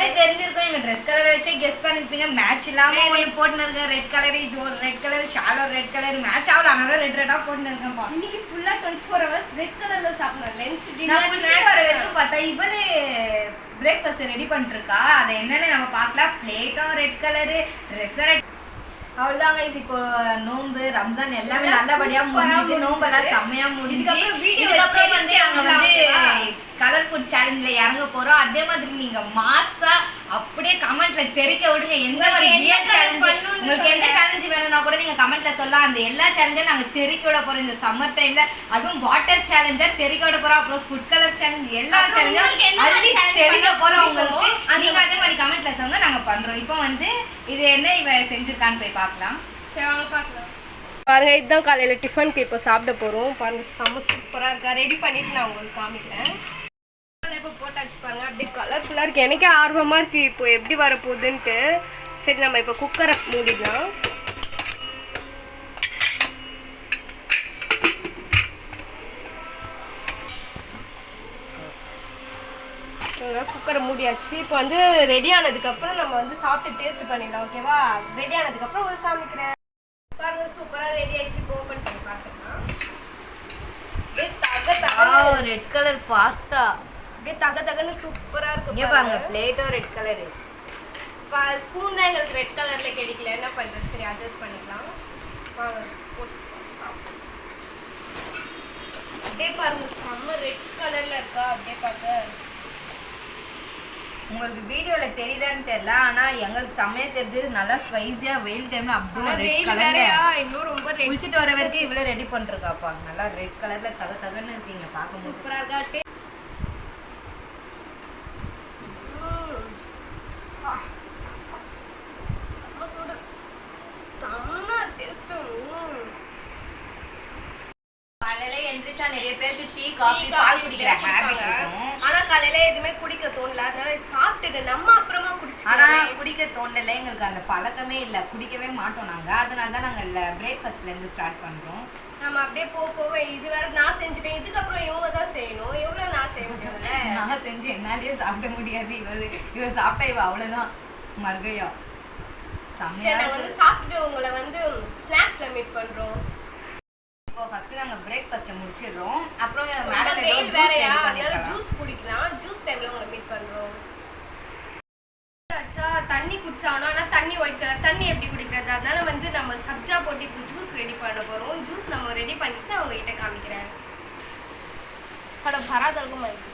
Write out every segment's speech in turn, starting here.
பார்த்தாலே தெரிஞ்சிருக்கும் எங்க ட்ரெஸ் கலரை வச்சே கெஸ் பண்ணிருப்பீங்க. மேட்ச் இல்லாம ஒன்று போட்டுன்னு இருக்கேன். ரெட் கலர், இது ஒரு red colour, shallow red colour, match ஆகல. அதனால ரெட் ரெட்டா போட்டுன்னு இருக்கேன்ப்பா. இன்னைக்கு ஃபுல்லா 24 hours ரெட் கலர்ல சாப்பிடணும். லஞ்ச் நான் குளிச்சுட்டு வர வரைக்கும் பார்த்தா இவளே பிரேக்ஃபாஸ்ட் ரெடி பண்ணிட்டு இருக்கா. அதை என்னன்னு நம்ம பார்க்கலாம். பிளேட்டும் ரெட் கலரு, ட்ரெஸ் ரெட். அவ்வளவுதாங்க. இது இப்போ நோம்பு ரம்ஜான் எல்லாமே நல்லபடியா முடிஞ்சு, நோம்பெல்லாம் செம்மையா முடிஞ்சு. இதுக்கப்புறம் வந்து நாங்க வந்து கலர் ஃபுட் சேலஞ்சில் இறங்க போறோம். அதே மாதிரி நீங்க மாசா அப்படியே கமெண்ட்ல தெரிக்க விடுங்க. எந்த மாதிரி சேலஞ்ச் உங்களுக்கு எந்த சேலஞ்சு வேணும்னா கூட நீங்க கமெண்ட்ல சொல்லலாம். அந்த எல்லா சேலஞ்சும் நாங்க தெரிக்க விட போறோம் இந்த சம்மர் டைம்ல. அதுவும் வாட்டர் சேலஞ்சா தெரிக்க விட போறோம். அப்புறம் ஃபுட் கலர் சேலஞ்ச் எல்லா சேலஞ்சும் அள்ளி தெரிக்க போறோம் உங்களுக்கு. நீங்க அதே மாதிரி கமெண்ட்ல சொல்லுங்க, நாங்க பண்றோம். இப்போ வந்து இது என்ன இவ செஞ்சிருக்கான்னு போய் பார்க்கலாம். சரி வாங்க பார்க்கலாம். பாருங்க, இதுதான் காலையில டிஃபனுக்கு இப்போ சாப்பிட போறோம். பாருங்க செம்ம சூப்பரா இருக்கா. ரெடி பண்ணிட்டு நான் உங்களுக்கு காமிக்கிறேன். இப்போ போட்டாச்சு பாருங்க, அப்படியே கலர்ஃபுல்லாக இருக்குது. எனக்கே ஆர்வமாக இருக்குது இப்போ எப்படி வரப்போகுதுன்ட்டு. சரி நம்ம இப்போ குக்கரை மூடிடலாம். குக்கரை மூடியாச்சு. இப்போ வந்து ரெடி ஆனதுக்கப்புறம் நம்ம வந்து சாப்பிட்டு டேஸ்ட் பண்ணிடலாம். ஓகேவா? ரெடி ஆனதுக்கப்புறம் உங்களுக்கு காமிக்கிறேன். பாருங்க சூப்பராக ரெடி ஆயிடுச்சு. இப்போ ஓப்பன் பண்ணி பார்த்துக்கலாம். ரெட் கலர் பாஸ்தா அப்படியே தக தகன்னு சூப்பரா இருக்கு. இங்க பாருங்க, பிளேட்டோ ரெட் கலர். ஸ்பூன் தான் எங்களுக்கு ரெட் கலர்ல கிடைக்கல, என்ன பண்றது? சரி அட்ஜஸ்ட் பண்ணிக்கலாம். அப்படியே பாருங்க செம்ம ரெட் கலர்ல இருக்கா. அப்படியே பார்க்க உங்களுக்கு வீடியோல தெரியுதான்னு தெரியல, ஆனா எங்களுக்கு செம்மையா தெரியுது. நல்லா ஸ்பைசியா வெயில் டைம்ல அப்படியே ரெட் கலர்ல. இன்னும் ரொம்ப குளிச்சிட்டு வர வரைக்கும் இவ்வளவு ரெடி பண்ணிருக்காப்பா. நல்லா ரெட் கலர்ல தக தகன்னு இருக்கீங்க. பார்க்க சூப்பரா இருக்கா. நிறைய பேருக்கு டீ காஃபி பால் குடிக்கிற ஹாபிட் இருக்கும். ஆனா காலையில எதுவுமே குடிக்க தோணல, அதனால சாப்பிட்டுட்டு நம்ம அப்புறமா குடிச்சோம். ஆனா குடிக்க தோணல, எங்களுக்கு அந்த பழக்கமே இல்ல, குடிக்கவே மாட்டோம் நாங்க. அதனால தான் நாங்க பிரேக்ஃபாஸ்ட்ல இருந்து ஸ்டார்ட் பண்றோம். நம்ம அப்படியே போக இது வேற நான் செஞ்சுட்டேன். இதுக்கப்புறம் இவங்க தான் செய்யணும். எவ்வளவு நான் செய்ய முடியும்ல. நான் செஞ்சு என்னாலேயே சாப்பிட முடியாது. இவ சாப்பிட்டா இவ அவ்வளவுதான் மர்கையா. சமையா வந்து சாப்பிட்டு உங்களை வந்து ஸ்நாக்ஸ்ல மீட் பண்றோம். இப்போ ஃபர்ஸ்ட் நாங்க பிரேக்ஃபாஸ்ட் முடிச்சிடுறோம். அப்புறம் மேடம் வெயில் வேறயா, அதனால ஜூஸ் குடிக்கலாம். ஜூஸ் டைம்ல உங்களை மீட் பண்றோம். அச்சா தண்ணி குடிச்சானோ, ஆனா தண்ணி ஒயிட் கலர். தண்ணி எப்படி குடிக்கிறது? அதனால வந்து நம்ம சப்ஜா போட்டு இப்போ ஜூஸ் ரெடி பண்ண போறோம். ஜூஸ் நம்ம ரெடி பண்ணிட்டு அவங்க கிட்ட காமிக்கிறேன். அட பராதல்கும் ஆயிடுச்சு.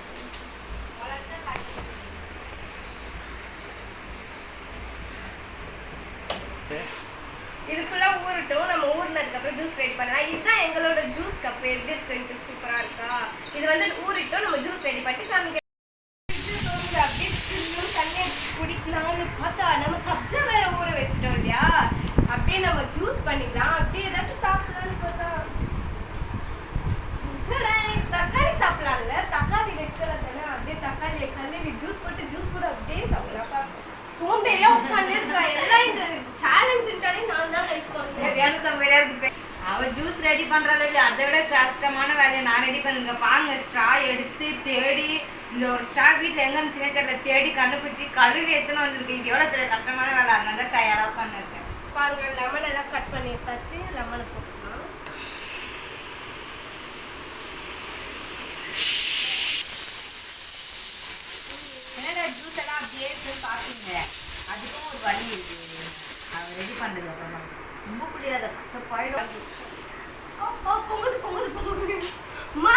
இது ஃபுல்லா ஊறட்டும். நம்ம ஊறினதுக்கப்புறம் ஜூஸ் ரெடி பண்ணலாம். இதுதான் எங்களோட ஜூஸ் கப். எப்படி இருக்குன்ட்டு சூப்பரா இருக்கா. இது வந்து ஊறிட்டோம். நம்ம ஜூஸ் ரெடி பண்ணிட்டு காமிக்கிறோம். அப்படியே தண்ணி குடிக்கலாம்னு பார்த்தா நம்ம சப்ஜா வேற ஊற வச்சுட்டோம் இல்லையா. அப்படியே நம்ம ஜூஸ் பண்ணிக்கலாம். அப்படியே ஏதாச்சும் சாப்பிடலாம்னு பார்த்தா தக்காளி சாப்பிடலாம்ல. தக்காளி ரெட் கலர் தானே. அப்படியே தக்காளியை கழுவி ஜூஸ் போட்டு ஜூஸ் கூட அப்படியே சாப்பிடலாம். சோம்பேறியா உட்கார்ந்து இருக்கா. எல்லாம் இந்த சேலஞ்சுட்டாலே நான் தான் ரைஸ் பண்ணுவேன். சரியான சோம்பேறியா இருக்கு. அவ ஜூஸ் ரெடி பண்றத இல்ல, அதை விட கஷ்டமான வேலையை நான் ரெடி பண்ணுங்க. பாருங்க, ஸ்ட்ரா எடுத்து தேடி, இந்த ஒரு ஸ்ட்ரா வீட்டுல எங்க இருந்துச்சுன்னே தெரியல, தேடி கண்டுபிடிச்சி கழுவி எத்தனை வந்திருக்கு. இது எவ்வளவு பெரிய கஷ்டமான வேலை. அதனால தான் டயர்டா உட்காந்துருக்கேன். பாருங்க லெமன் எல்லாம் கட் பண்ணி எடுத்தாச்சு. லெமனை போட்டுக்கலாம். ஜூஸ் எல்லாம் அப்படியே இருக்குன்னு பாத்தீங்க, அதுக்கும் ஒரு வழி இருக்கு. ரெடி பண்றது அப்புறமா ரொம்ப புளியாத கஷ்டப்பாயிடும். பொங்குது பொங்குது பொங்குது. அம்மா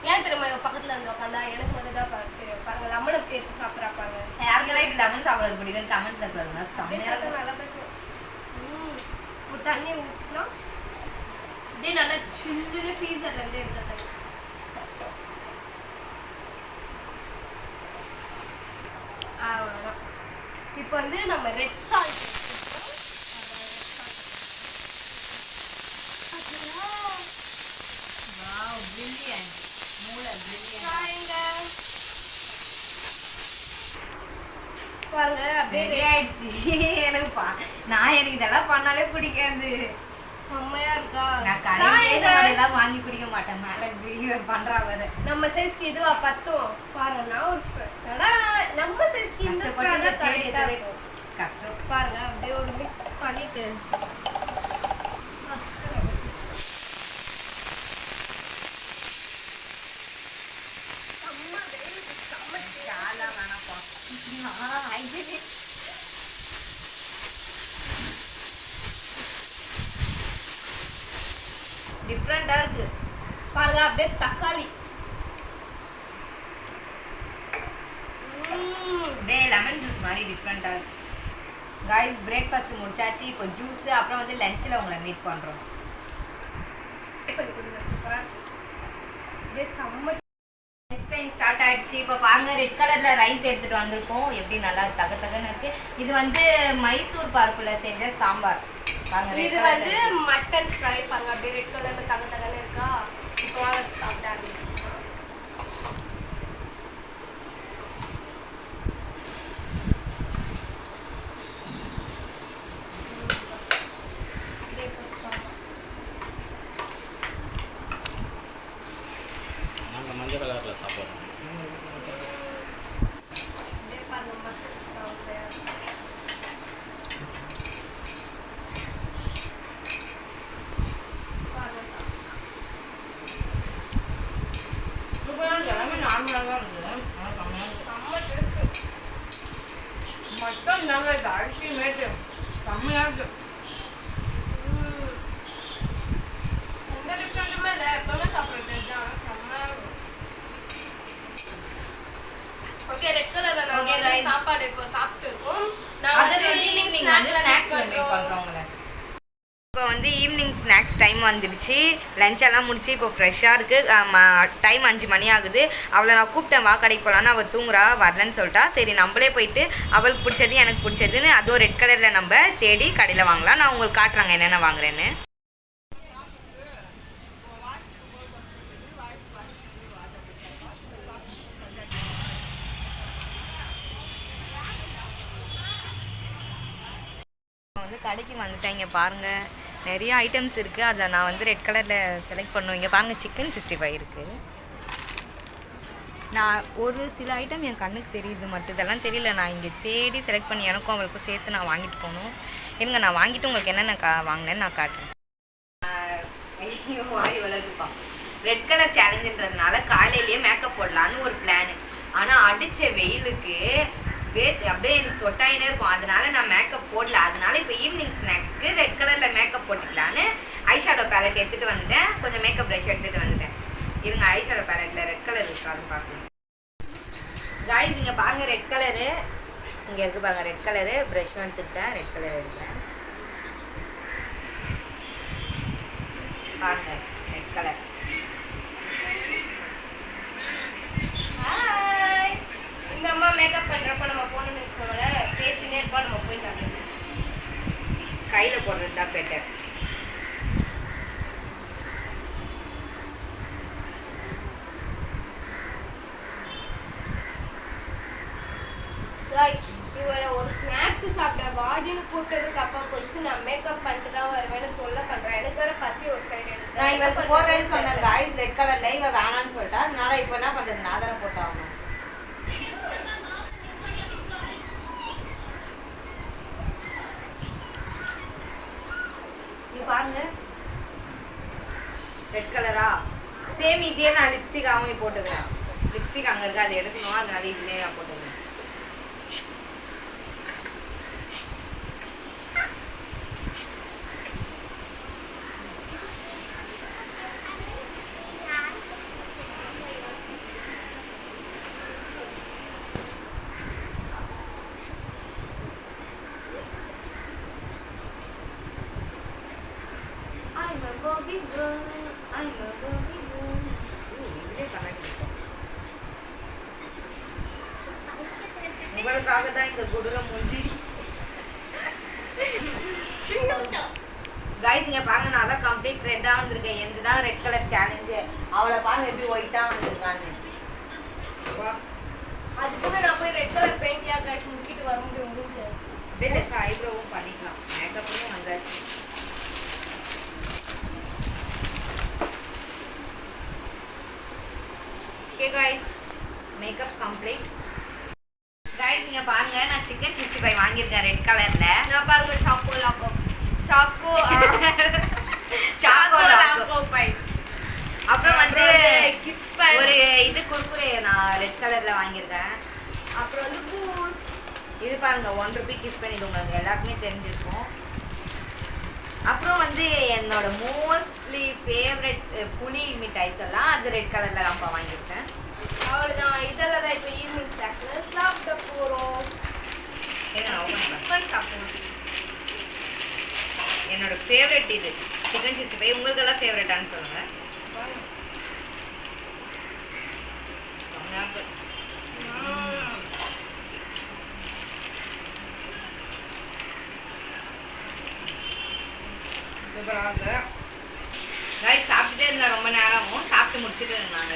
ஏன் தெரியுமா இவ பக்கத்துல இருந்து உட்காந்தா எனக்கு மட்டும் தான் தெரியும். பாருங்க லெமனை எடுத்து சாப்பிட்றாப்பாங்க. யாருக்கு நைட் லெமன் சாப்பிட்றது பிடிக்கும் கமெண்ட்ல சொல்லுங்க. செம்மையா நல்லா இருக்கும். தண்ணி ஊற்றிக்கலாம். அப்படியே நல்லா சில்லுன்னு ஃப்ரீசர்ல இருந்து எடுத்து அவ்வளோதான். இப்போ வந்து நம்ம ரெட் சால்ட் பாருங்க அப்படியே ரெடி ஆயிடுச்சு. எனக்கு இதெல்லாம் பண்ணாலே பிடிக்காது. செம்மையா இருக்கா. நான் கடையில வாங்கி குடிக்க மாட்டேன். மேல பண்றா வர நம்ம சைஸ்க்கு இதுவா பத்தும். பாருங்க நான் ஒரு நம்ம சைஸ்க்கு இந்த ஸ்ப்ரா கஷ்டப்பட்டு தான் தேடி கரெக்டா தேடி இருக்கும். கஷ்டம். பாருங்க அப்படியே ஒரு மிக்ஸ் பண்ணிட்டு டிஃப்ரெண்டா இருக்கு பாருங்க அப்படியே தக்காளி டே லெமன் ஜூஸ் மாதிரி டிஃப்ரெண்டா இருக்கு. गाइस பிரேக்ஃபாஸ்ட் முடிச்சாச்சு. இப்போ ஜூஸ் அப்புறம் வந்து லஞ்ச்ல உங்களை மீட் பண்றோம். நெக்ஸ்ட் டைம் ஸ்டார்ட் ஆயிடுச்சு. இப்போ பாருங்க ரெட் கலர்ல ரைஸ் எடுத்துட்டு வந்திருக்கோம். எப்படி நல்லா தக தகன்னு இருக்கு. இது வந்து மைசூர் பருப்புல செஞ்ச சாம்பார். பாருங்க இது வந்து மட்டன் ஃப்ரை. பாருங்க அப்படியே ரெட் கலர்ல தக தகன்னு இருக்கா. இப்போ வாங்க சாப்பிட்டாங்க. மஞ்சள் கலரில் சாப்பிட்றோம். எல்லாமே நார்மலாக தான் இருக்குது. மட்டும் தாங்க இது அல்டிமேட்டு செம்மையாக இருக்கு. எந்த டிஃப்ரெண்ட்டுமே இல்லை. எப்பவுமே சாப்பிட்றது தான் செம்மையாக இருக்கும். ஓகே ரெட் கலர்ல நாங்க சாப்பாடு இப்போ சாப்பிட்டு இருக்கோம். அது வந்து ஈவினிங் வந்து ஸ்நாக்ஸ் மீட் பண்றோம்ல. இப்போ வந்து ஈவினிங் ஸ்நாக்ஸ் டைம் வந்துடுச்சு. லஞ்ச் எல்லாம் முடிச்சு இப்போ ஃப்ரெஷ்ஷாக இருக்குது. டைம் 5 மணி ஆகுது. அவளை நான் கூப்பிட்டேன் வா கடைக்கு போகலான்னு. அவள் தூங்குறா வரலன்னு சொல்லிட்டா. சரி நம்மளே போயிட்டு அவளுக்கு பிடிச்சது எனக்கு பிடிச்சதுன்னு அதுவும் ரெட் கலரில் நம்ம தேடி கடையில் வாங்கலாம். நான் உங்களுக்கு காட்டுறாங்க என்னென்ன வாங்குறேன்னு. வந்து கடைக்கு வந்துட்டேன். இங்கே பாருங்கள் நிறைய ஐட்டம்ஸ் இருக்குது. அதை நான் வந்து ரெட் கலரில் செலக்ட் பண்ணுவேன். இங்கே பாருங்கள் சிக்கன் 65 இருக்குது. நான் ஒரு சில ஐட்டம் என் கண்ணுக்கு தெரியுது மட்டும் இதெல்லாம் தெரியல. நான் இங்கே தேடி செலக்ட் பண்ணி எனக்கும் அவளுக்கும் சேர்த்து நான் வாங்கிட்டு போகணும். இருங்க நான் வாங்கிட்டு உங்களுக்கு என்னென்ன வாங்கினேன்னு நான் காட்டுறேன். வாய் வளர்க்குப்பா. ரெட் கலர் சேலஞ்சுன்றதுனால காலையிலேயே மேக்கப் போடலான்னு ஒரு பிளானு. ஆனால் அடித்த வெயிலுக்கு அப்படியே எனக்கு சொட்டாயினே இருக்கும். அதனால நான் மேக்கப் போடல. அதனால இப்போ ஈவினிங் ஸ்நாக்ஸ்க்கு ரெட் கலரில் மேக்கப் போட்டுக்கலான்னு ஐஷேடோ பேலட் எடுத்துகிட்டு வந்துட்டேன். கொஞ்சம் மேக்கப் ப்ரஷ் எடுத்துகிட்டு வந்துட்டேன். இருங்க ஐஷேடோ பேலட்டில் ரெட் கலர் இருக்காதுன்னு பார்க்கலாம். காய்ஸ் இங்கே பாருங்கள் ரெட் கலரு இங்கே இருக்குது பாருங்கள் ரெட் கலரு. ப்ரஷ்ஷும் எடுத்துக்கிட்டேன். ரெட் கலர் எடுக்கிறேன் பாருங்கள் ரெட் கலர். இந்த அம்மா மேக்கப் பண்றப்ப நம்ம போனோம்னு வச்சுக்கோங்களேன் பேசினே இருப்பா. நம்ம போயிட்டாங்க கையில் போடுறது தான் பெட்டர். இவரை ஒரு ஸ்நாக்ஸ் சாப்பிட்ட வாடின்னு கூப்பிட்டது தப்பா போச்சு. நான் மேக்கப் பண்ணிட்டு தான் வருவேன்னு சொல்ல பண்றேன். எனக்கு வேற பசி ஒரு சைடு எடுத்து நான் இவருக்கு போடுறேன்னு சொன்னேன் காய்ஸ் ரெட் கலர்ல. இவ வேணான்னு சொல்லிட்டா. அதனால இப்போ என்ன பண்ணுறது நான் தானே போட்டாகணும். இது பாருங்க ரெட் கலரா சேம் இதே நான் லிப்ஸ்டிக்காகவும் போட்டுக்கிறேன். லிப்ஸ்டிக் அங்கே இருக்கு அதை எடுக்கணும். அதனால இதுலேயே நான் போட்டுக்கிறேன். உங்களுக்காக தான் இந்த குடுற மூஞ்சி. गाइस இங்க பாருங்க நான் தான் கம்ப்ளீட் ரெட்டா வந்திருக்கேன். எந்த ரெட் கலர் சேலஞ்ச். அவளை பாருங்க எப்படி ஒயிட்டா வந்திருக்கான்னு. அதுக்கு நான் போய் ரெட் கலர் பெயிண்ட்யா गाइस முக்கிட்டு வர முடிஞ்சு. அப்படியே ஐப்ரோவும் பண்ணிக்கலாம். மேக்கப்பும் வந்தாச்சு. Okay guys makeup complete. Chicken 65 வாங்கியிருக்கேன் ரெட் கலர்ல. நான் பாருங்க சாக்கோ லாக்கோ சாக்கோ சாக்கோ லாக்கோ பை. அப்புறம் வந்து கிஸ் பை. ஒரு இது குர்குரே நான் ரெட் கலர்ல வாங்கியிருக்கேன். அப்புறம் வந்து பூஸ்ட். இது பாருங்க 1 ரூபி கிஸ் பண்ணி, இது உங்களுக்கு எல்லாருக்குமே தெரிஞ்சிருக்கும். அப்புறம் வந்து என்னோட மோஸ்ட்லி ஃபேவரட் புளி மிட்டாய் சொல்லலாம், அது ரெட் கலர்ல தான்ப்பா வாங்கியிருக்கேன். அவ்வளோதான். இதெல்லாம் தான் இப்போ ஈவினிங் ஸ்நாக்ஸ் சாப்பிட போகிறோம். சாப்பிடுவோம். என்னோட ஃபேவரட் இது சிக்கன் 65. உங்களுக்கெல்லாம் ஃபேவரட்டான்னு சொல்லுங்க. சாப்பிட்டுட்டே இருந்தா ரொம்ப நேரமும் சாப்பிட்டு முடிச்சுட்டு இருந்தாங்க.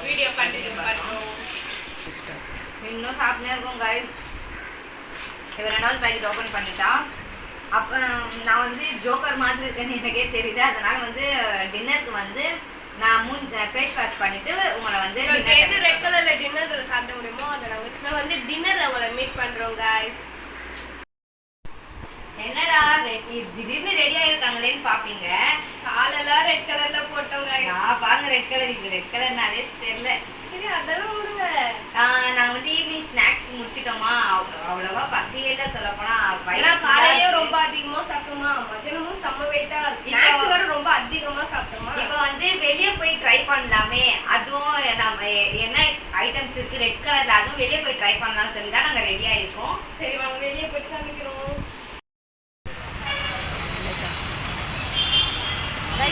வீடியோ கண்டினியூ பண்ணுறோம். இன்னும் சாப்பிட்டே இருக்கோம் கைஸ். இப்போ 2வது பேக்கெட் ஓப்பன் பண்ணிட்டா. அப்போ நான் வந்து ஜோக்கர் மாதிரி இருக்கேன்னு எனக்கே தெரியுது. அதனால வந்து டின்னருக்கு வந்து நான் ஃபேஸ் வாஷ் பண்ணிட்டு உங்களை வந்து எது ரெட் கலர்ல டின்னர் சாப்பிட முடியுமோ அதை நான் வந்து டின்னர்ல உங்களை மீட் பண்றோம் गाइस. என்னடா திடீர்னு ரெடி ஆயிருக்காங்களேன்னு பாப்பீங்க. ஷாலெல்லாம் ரெட் கலர்ல போட்டோம் गाइस. நான் பாருங்க ரெட் கலர், இது ரெட் கலர்னாலே தெரியல. சரி அதெல்லாம் விடுங்க. நாங்கள் வந்து ஈவினிங் ஸ்நாக்ஸ் முடிச்சிட்டோமா, அவ்வளோவா பசியே இல்லை சொல்ல போனால். காலையிலேயே ரொம்ப அதிகமாக சாப்பிட்டோமா, மத்தியானமும் செம்ம வெயிட்டா ஸ்நாக்ஸ் வர ரொம்ப அதிகமாக சாப்பிட்டோமா. இப்போ வந்து வெளியே போய் ட்ரை பண்ணலாமே, அதுவும் நம்ம என்ன ஐட்டம்ஸ் இருக்குது ரெட் கலரில், அதுவும் வெளியே போய் ட்ரை பண்ணலாம்னு சொல்லி தான் நாங்கள் ரெடியாக இருக்கோம். சரி வாங்க வெளியே போயிட்டு காமிக்கிறோம்.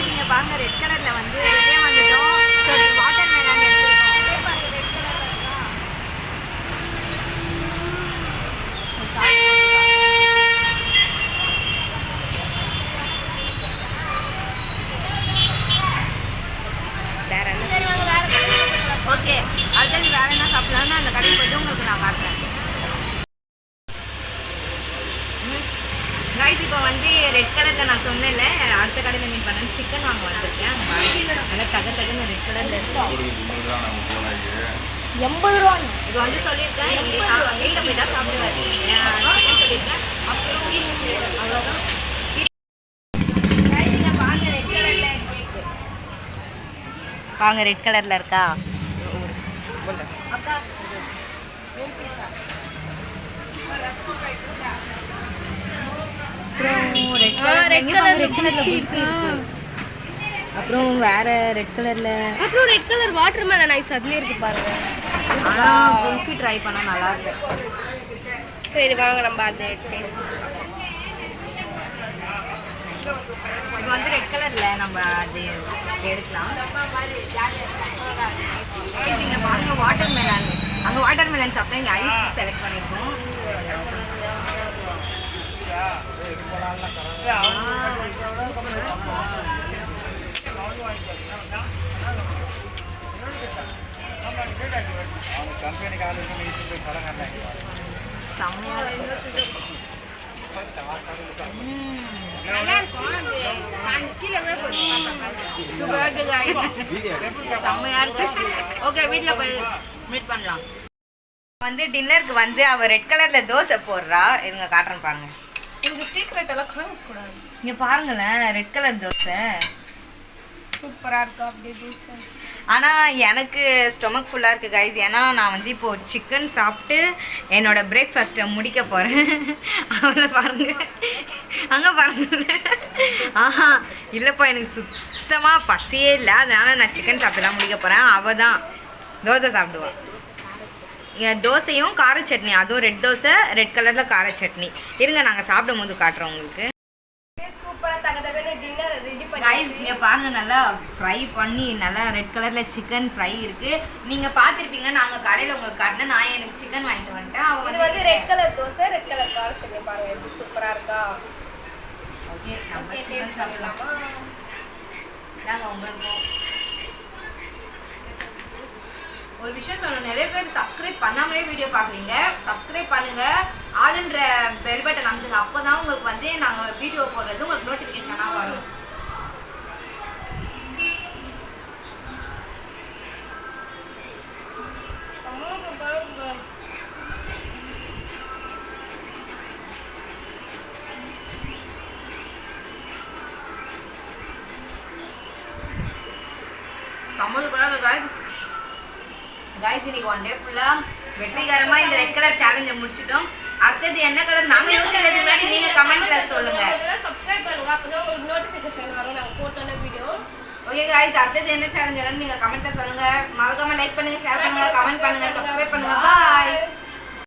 இங்கே பாருங்க ரெட் கலரில் வந்து வெளியே வந்துட்டோம். வாட்டர் மெலன் எடுத்துருக்கோம். ஓகே, அடுத்தது வேற என்ன சாப்பிடலாம்னு அந்த கடையில் போய்ட்டு உங்களுக்கு நான் காட்டுறேன். கைஸ் இப்போ வந்து ரெட் கலரில் நான் சொன்னேன்ல, அடுத்த கடையில் மீட் பண்ணேன். சிக்கன் வாங்க வந்திருக்கேன். நல்லா தகுன்னு ரெட் கலரில் இருக்கு. 80 ரூபா. இப்போ வந்து சொல்லியிருக்கேன் எங்கள் வீட்டில் போய் தான் சாப்பிடுவேன். சிக்கன் சொல்லியிருக்கேன். அப்புறம் அவ்வளோதான். நீங்கள் பாருங்க ரெட் கலரில் கேக்கு பாருங்க ரெட் கலரில் இருக்கா அக்கா. அப்புறம் வேற ரெட் கலர்ல, அப்புறம் red colour watermelon ice அதுலயே இருக்கு பாருங்க. ஆனா குல்ஃபி ட்ரை பண்ணா நல்லா இருக்கு. சரி வாங்க நம்ம அது டேஸ்ட். இப்போ வந்து ரெட் கலர்ல நம்ம அது எடுக்கலாம். இங்க பாருங்க வாட்டர் மெலன். அங்க வாட்டர் மெலன் சாப்பிட்டா இங்க ஐஸ் செலக்ட் பண்ணிருக்கோம். செம்மையா இருக்கு. ஓகே, வீட்டில் போய் மீட் பண்ணலாம். வந்து டின்னருக்கு வந்து அவ ரெட் கலர்ல தோசை போடுறா. இவங்க காட்டுறேன் பாருங்க. இந்த சீக்ரெட் எல்லாம் காணக்கூடாது. இங்க பாருங்களேன் ரெட் கலர் தோசை சூப்பரா இருக்கு. அப்படியே தோசை ஆனால் எனக்கு ஸ்டொமக் ஃபுல்லாக இருக்குது கைஸ். ஏன்னா நான் வந்து இப்போது சிக்கன் சாப்பிட்டு என்னோடய பிரேக்ஃபாஸ்ட்டை முடிக்க போகிறேன். அவளை பாருங்க, அங்கே பாருங்க. ஆஹா இல்லைப்பா, எனக்கு சுத்தமாக பசியே இல்லை. அதனால் நான் சிக்கன் சாப்பிட்டு தான் முடிக்க போகிறேன். அவள் தான் தோசை சாப்பிடுவாள். தோசையும் கார சட்னி, அதுவும் ரெட் தோசை, ரெட் கலரில் கார சட்னி. இருங்க நாங்கள் சாப்பிடும் போது காட்டுறோம் உங்களுக்கு. கைஸ் இங்கே பாருங்க, நல்லா ஃப்ரை பண்ணி நல்லா ரெட் கலரில் சிக்கன் ஃப்ரை இருக்குது. நீங்கள் பார்த்துருப்பீங்க, நாங்கள் கடையில் உங்களுக்கு காட்டினேன். நான் எனக்கு சிக்கன் வாங்கிட்டு வந்துட்டேன். இது வந்து red colour dosa, red colour கார சட்னி. பாருங்க எப்படி சூப்பராக இருக்கா. ஓகே, நம்ம சிக்கன் சாப்பிடலாமா? நாங்கள் உங்களுக்கும் ஒரு விஷயம் சொல்லணும். நிறைய பேர் சப்ஸ்கிரைப் பண்ணாமலே வீடியோ பார்க்குறீங்க. சப்ஸ்கிரைப் பண்ணுங்கள், ஆளுன்ற பெல் பட்டன் அமுத்துங்க. அப்போ தான் உங்களுக்கு வந்து நாங்கள் வீடியோ போடுறது உங்களுக்கு நோட்டிஃபிகேஷனாக வரும். गाइस இன்னைக்கு ஒன் டே ஃபுல்லா வெற்றிகரமா இந்த ரெட் கலர் சேலஞ்சை முடிச்சிட்டோம். அடுத்து என்ன கலர் நாங்க யோசிக்கிறதுக்கு முன்னாடி நீங்க கமெண்ட்ல சொல்லுங்க. சப்ஸ்கிரைப் பண்ணுங்க அப்பதான் உங்களுக்கு நோட்டிபிகேஷன் வரும் நாங்க போட்டோன வீடியோ. ஓகே गाइस அடுத்து என்ன சேலஞ்ச் வரணும் நீங்க கமெண்ட்ல சொல்லுங்க. மறக்காம லைக் பண்ணுங்க, ஷேர் பண்ணுங்க, கமெண்ட் பண்ணுங்க, சப்ஸ்கிரைப் பண்ணுங்க. பை.